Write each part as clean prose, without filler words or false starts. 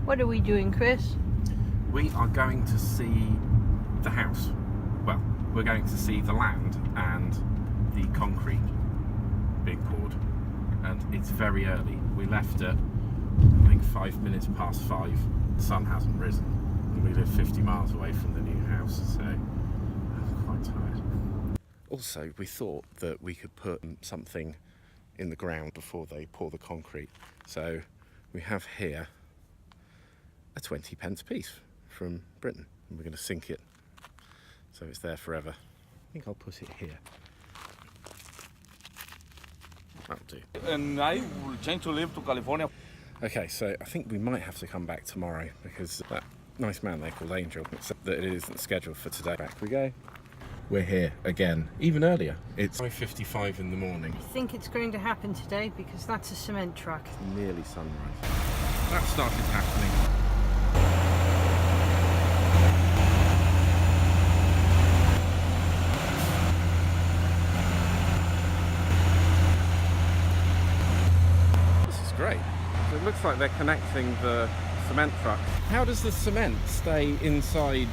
What are we doing, Chris? We are going to see the house. Well, we're going to see the land and the concrete being poured. And it's very early. We left at, I think, 5 minutes past 5. The sun hasn't risen. And we live 50 miles away from the new house, so I'm quite tired. Also, we thought that we could put something in the ground before they pour the concrete. So we have here a 20p piece from Britain, and we're going to sink it so it's there forever. I think I'll put it here. That'll do. And I will change to live to California. Okay, so I think we might have to come back tomorrow because that nice man there called Angel said that it isn't scheduled for today. Back we go. We're here again, even earlier. It's 5:55 in the morning. I think it's going to happen today because that's a cement truck. Nearly sunrise. That started happening. This is great. It looks like they're connecting the cement truck. How does the cement stay inside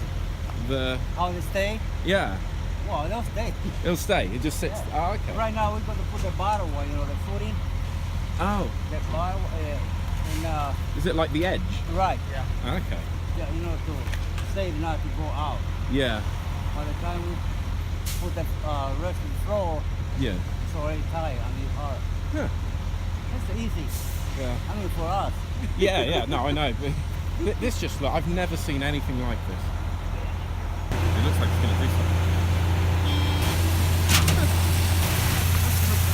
the... How they stay? Yeah, Well, they'll stay. it'll stay. It just sits... Oh, okay. Right now, we're going to put the bottom one, the footing, Oh, that bottom, is it like the edge? right, yeah. Okay. Yeah, to save not to go out. Yeah, By the time we put the rest of the floor, yeah. it's already tight on the part. Huh. That's easy. Yeah. I mean, for us. Yeah, no, I know. But this just look, I've never seen anything like this. It looks like it's going to do something.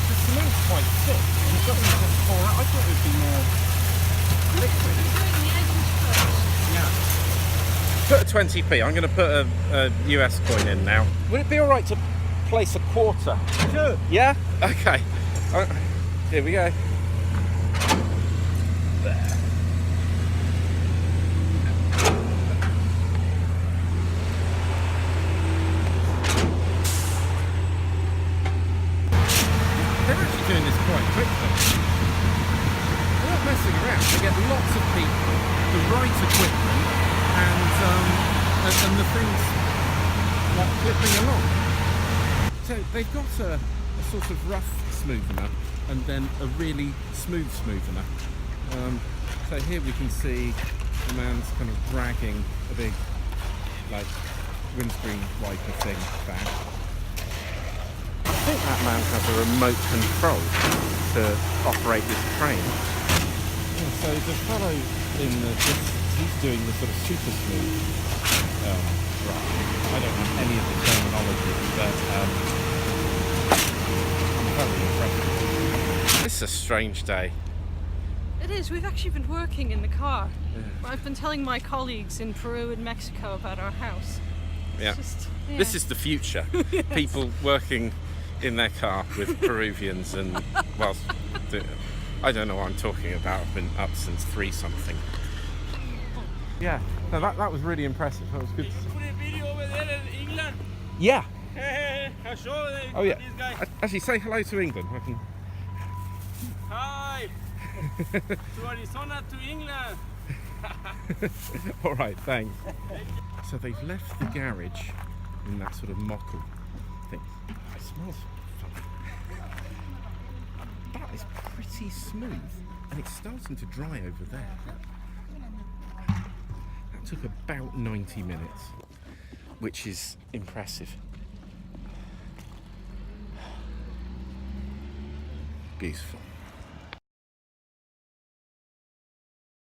The cement's quite thick. It doesn't just pour out. I thought it would be more liquid. Yeah. Put a 20p. I'm going to put a US coin in now. Would it be alright to place a quarter? Sure. Yeah? Okay. Here we go. There. They're actually doing this quite quickly. They're not messing around. They get lots of people, the right equipment, and the things like clipping along. So they've got a sort of rough smoothener and then a really smooth smoothener. So here we can see the man's kind of dragging a big, like, windscreen wiper thing back. I think that man has a remote control to operate this crane. Yeah, so the fellow in the distance, he's doing the sort of super smooth right. I don't have any of the terminology, but I'm very impressed. This is a strange day. It is. We've actually been working in the car. Yeah. I've been telling my colleagues in Peru and Mexico about our house. Yeah. Yeah. This is the future. Yes. People working in their car with Peruvians and whilst I don't know what I'm talking about. I've been up since 3-something. Yeah, no, that was really impressive. That was good. You put a video over there in England. Yeah. I show them Oh yeah. this guy. Actually, say hello to England. I can... Hi. To Arizona, to England. All right, thanks. So they've left the garage in that sort of mottled thing. It smells funny. That is pretty smooth, and it's starting to dry over there. That took about 90 minutes, which is impressive. Beautiful.